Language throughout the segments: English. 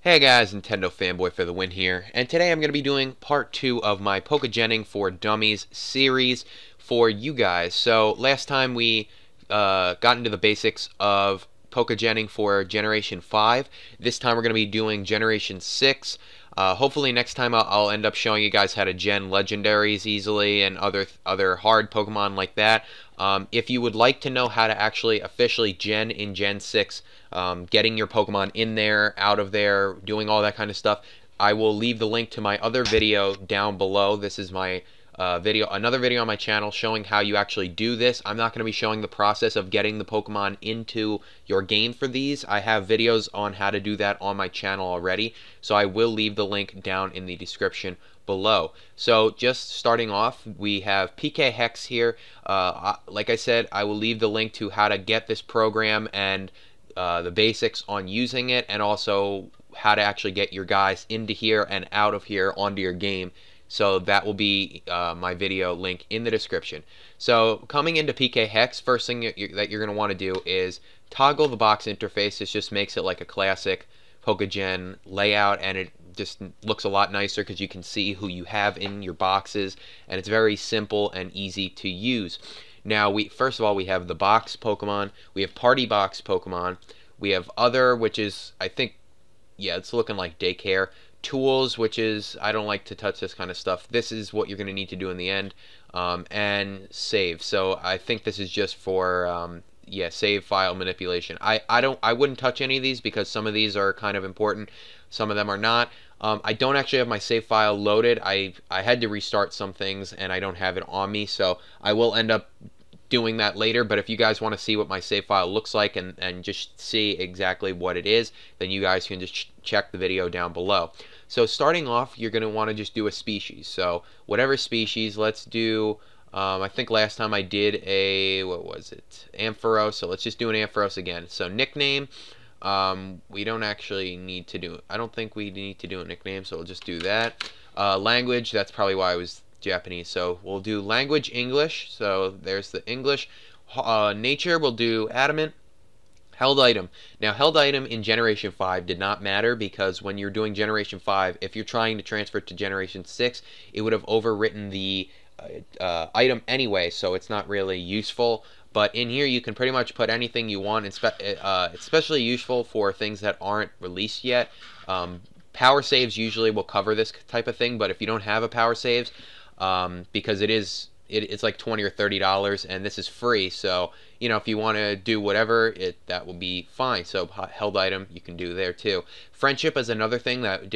Hey guys, Nintendo Fanboy for the win here, and today I'm going to be doing part 2 of my Pokegenning for Dummies series for you guys. So last time we got into the basics of Pokegenning for Generation 5. This time we're going to be doing Generation 6. Hopefully next time I'll end up showing you guys how to gen legendaries easily and other hard Pokemon like that. If you would like to know how to actually officially gen in Gen 6, getting your Pokemon in there, out of there, doing all that kind of stuff, I will leave the link to my other video down below. This is my another video on my channel showing how you actually do this. I'm not going to be showing the process of getting the Pokemon into your game for these. I have videos on how to do that on my channel already, so I will leave the link down in the description below. So just starting off, we have PK Hex here. Like I said, I will leave the link to how to get this program and the basics on using it, and also how to actually get your guys into here and out of here onto your game. So that will be my video link in the description. So coming into PK Hex, first thing that you're going to want to do is toggle the box interface. This just makes it like a classic Pokegen layout, and it just looks a lot nicer because you can see who you have in your boxes, and it's very simple and easy to use. Now, first of all, we have the box Pokemon, we have party box Pokemon, we have other, which is, I think, yeah, it's looking like daycare. Tools, which is, I don't like to touch this kind of stuff. This is what you're going to need to do in the end. And save. So I think this is just for, yeah, save file manipulation. I wouldn't touch any of these because some of these are kind of important. Some of them are not. I don't actually have my save file loaded. I had to restart some things and I don't have it on me, so I will end up doing that later. But if you guys want to see what my save file looks like and just see exactly what it is, then you guys can just check the video down below. So starting off, you're going to want to just do a species. So whatever species, let's do, I think last time I did a, what was it, Ampharos, so let's just do an Ampharos again. So nickname, we don't actually need to do, I don't think we need to do a nickname, so we'll just do that. Language, that's probably why I was Japanese, so we'll do language English, so there's the English. Nature, we'll do adamant. Held item. Now, held item in Generation 5 did not matter because when you're doing Generation 5, if you're trying to transfer to Generation 6, it would have overwritten the item anyway, so it's not really useful. But in here, you can pretty much put anything you want, especially useful for things that aren't released yet. Power saves usually will cover this type of thing, but if you don't have a power saves, because it's like $20 or $30, and this is free, so you know, if you want to do whatever, that will be fine. So held item you can do there too. Friendship is another thing that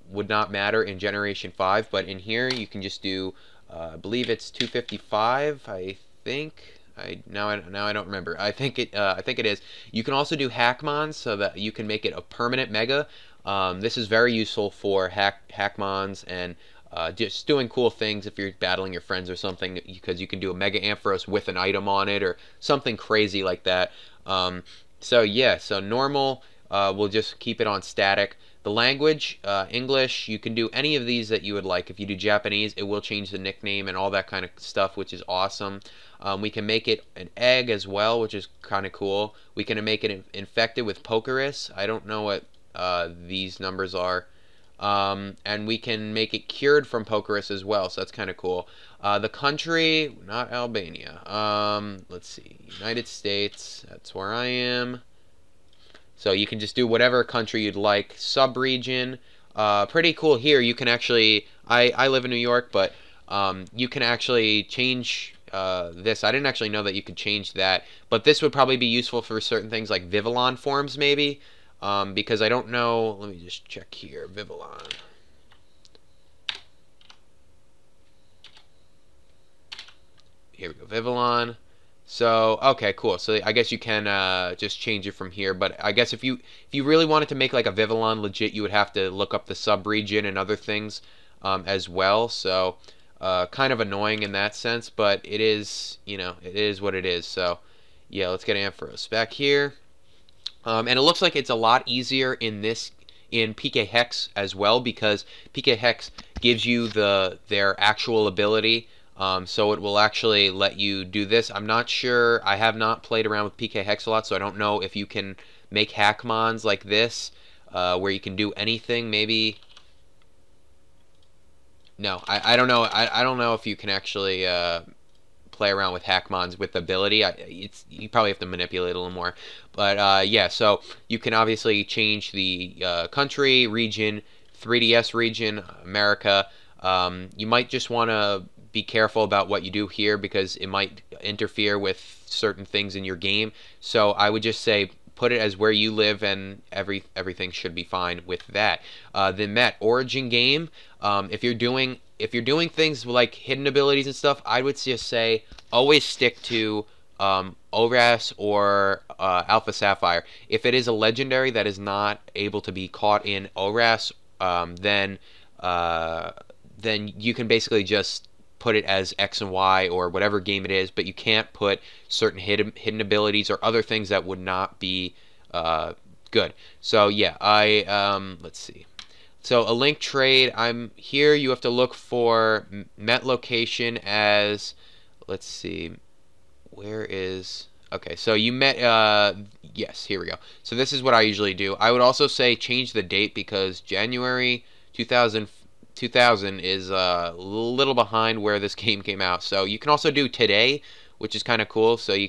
would not matter in Generation 5, but in here you can just do I believe it's 255, I think. Now I don't remember. I think it is. You can also do Hackmons so that you can make it a permanent mega. This is very useful for Hackmons and just doing cool things if you're battling your friends or something, because you can do a Mega Ampharos with an item on it or something crazy like that. So yeah, so normal, we'll just keep it on static. The language, English, you can do any of these that you would like. If you do Japanese, it will change the nickname and all that kind of stuff, which is awesome. We can make it an egg as well, which is kind of cool. We can make it infected with Pokerus. I don't know what these numbers are. And we can make it cured from Pokerus as well, so that's kind of cool. The country, not Albania. Let's see, United States, that's where I am. So you can just do whatever country you'd like. Sub-region, pretty cool here. You can actually, I live in New York, but you can actually change this. I didn't actually know that you could change that, but this would probably be useful for certain things like Vivillon forms, maybe. Because I don't know, let me just check here, Vivillon. Here we go, Vivillon. So, okay, cool. So I guess you can just change it from here, but I guess if you really wanted to make like a Vivillon legit, you would have to look up the sub-region and other things as well. So, kind of annoying in that sense, but it is, you know, it is what it is. So, yeah, let's get Ampharos back here. And it looks like it's a lot easier in PK Hex as well, because PK Hex gives you their actual ability. So it will actually let you do this. I'm not sure. I have not played around with PK Hex a lot, so I don't know if you can make Hackmons like this where you can do anything. Maybe no, I don't know. I don't know if you can actually play around with Hackmons with ability. You probably have to manipulate a little more. But yeah, so you can obviously change the country, region, 3DS region, America. You might just want to be careful about what you do here because it might interfere with certain things in your game. So I would just say put it as where you live, and everything should be fine with that. The Met Origin game. If you're doing things like hidden abilities and stuff, I would just say always stick to ORAS or Alpha Sapphire. If it is a legendary that is not able to be caught in ORAS, then you can basically just put it as X and Y or whatever game it is, but you can't put certain hidden abilities or other things that would not be good. So yeah, let's see. So a link trade, I'm here. You have to look for Met location as, let's see, where is, okay, so you met, yes, here we go. So this is what I usually do. I would also say change the date because January 2000 is a little behind where this game came out. So you can also do today, which is kind of cool. So you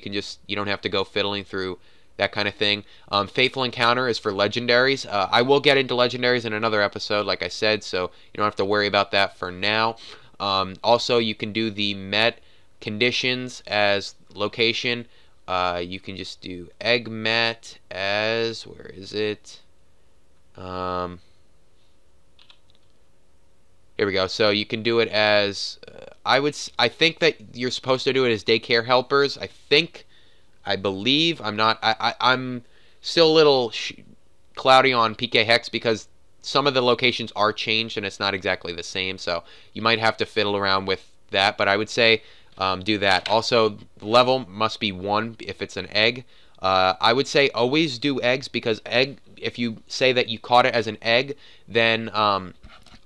don't have to go fiddling through that kind of thing. Faithful Encounter is for legendaries. I will get into legendaries in another episode, like I said, so you don't have to worry about that for now. Also, you can do the Met conditions as location. You can just do Egg Met as, where is it? Here we go. So you can do it as, I think that you're supposed to do it as daycare helpers. I believe I'm still a little cloudy on PK Hex because some of the locations are changed and it's not exactly the same, so you might have to fiddle around with that, but I would say do that. Also, the level must be 1 if it's an egg. I would say always do eggs because if you say that you caught it as an egg, then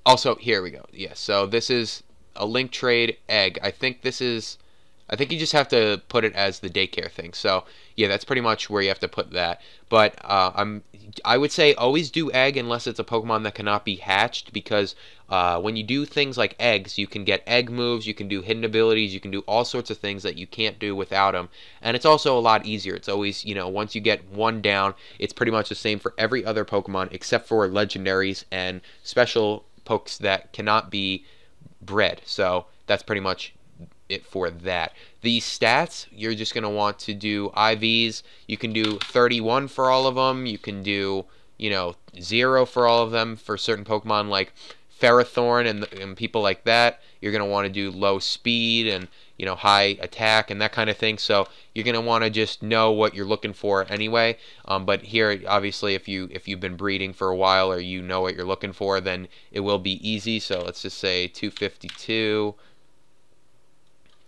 also here we go. Yes, so this is a link trade egg. I think you just have to put it as the daycare thing. So yeah, that's pretty much where you have to put that. But I would say always do egg unless it's a Pokemon that cannot be hatched, because when you do things like eggs, you can get egg moves, you can do hidden abilities, you can do all sorts of things that you can't do without them. And it's also a lot easier. It's always, once you get one down, it's pretty much the same for every other Pokemon except for legendaries and special pokes that cannot be bred. So that's pretty much it for that. The stats, you're just going to want to do IVs. You can do 31 for all of them. You can do, 0 for all of them for certain Pokemon like Ferrothorn and people like that. You're going to want to do low speed and, high attack and that kind of thing. So you're going to want to just know what you're looking for anyway. But here, obviously, if you've been breeding for a while or you know what you're looking for, then it will be easy. So let's just say 252.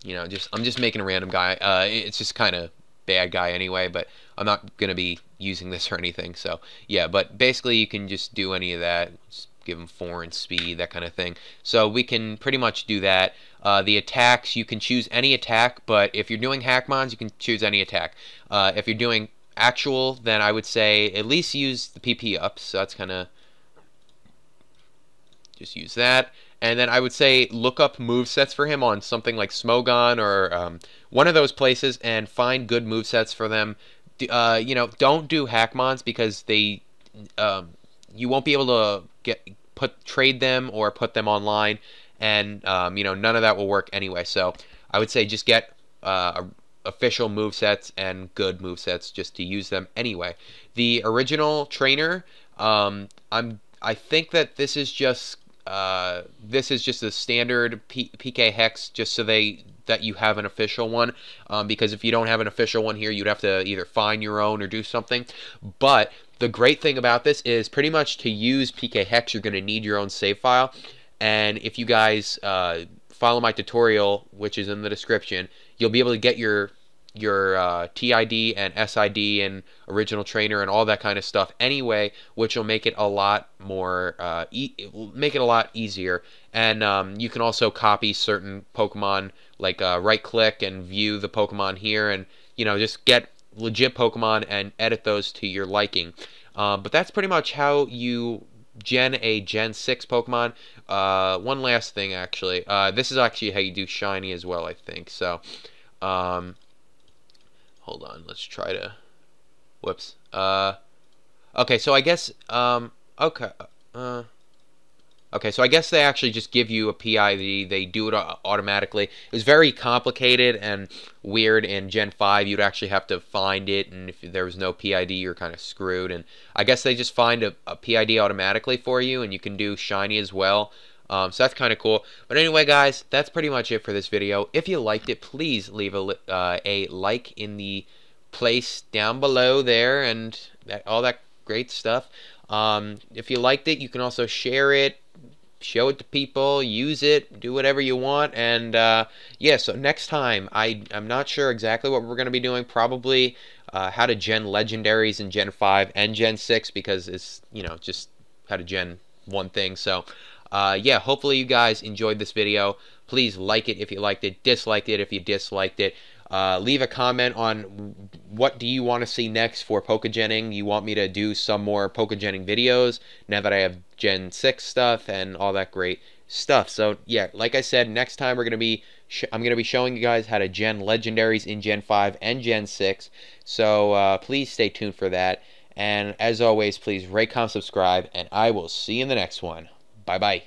I'm just making a random guy. It's just kind of bad guy anyway, but I'm not going to be using this or anything. So, yeah, but basically you can just do any of that. Just give him 4 in speed, that kind of thing. So we can pretty much do that. The attacks, you can choose any attack, but if you're doing Hackmons, you can choose any attack. If you're doing actual, then I would say at least use the PP ups. So that's kind of, just use that. And then I would say look up movesets for him on something like Smogon or one of those places and find good movesets for them. Don't do Hackmons because they you won't be able to trade them or put them online, and none of that will work anyway. So I would say just get official movesets and good movesets just to use them anyway. The original trainer, I think that this is just a standard PK Hex, just so that you have an official one, because if you don't have an official one here, you'd have to either find your own or do something. But the great thing about this is pretty much to use PK Hex, you're going to need your own save file. And if you guys follow my tutorial, which is in the description, you'll be able to get your TID and SID and original trainer and all that kind of stuff anyway, which will make it a lot more make it a lot easier. And you can also copy certain Pokemon, like right click and view the Pokemon here, and just get legit Pokemon and edit those to your liking. But that's pretty much how you gen a Gen 6 Pokemon. One last thing, actually. This is actually how you do Shiny as well, I think. So, um, hold on. Let's try to... Whoops. Okay, so I guess... okay. Okay, so I guess they actually just give you a PID. They do it automatically. It was very complicated and weird in Gen 5. You'd actually have to find it, and if there was no PID, you're kind of screwed. And I guess they just find a PID automatically for you, and you can do Shiny as well. So that's kind of cool. But anyway, guys, that's pretty much it for this video. If you liked it, please leave a like in the place down below there and all that great stuff. If you liked it, you can also share it, show it to people, use it, do whatever you want. And yeah, so next time, I'm not sure exactly what we're going to be doing. Probably how to gen legendaries in Gen 5 and Gen 6, because it's, you know, just how to gen one thing. So yeah, hopefully you guys enjoyed this video. Please like it if you liked it, dislike it if you disliked it. Leave a comment on what do you want to see next for Pokegening. You want me to do some more Pokegening videos now that I have Gen 6 stuff and all that great stuff. So yeah, like I said, next time I'm going to be showing you guys how to gen legendaries in Gen 5 and Gen 6. So please stay tuned for that. And as always, please rate, comment, subscribe, and I will see you in the next one. Bye-bye.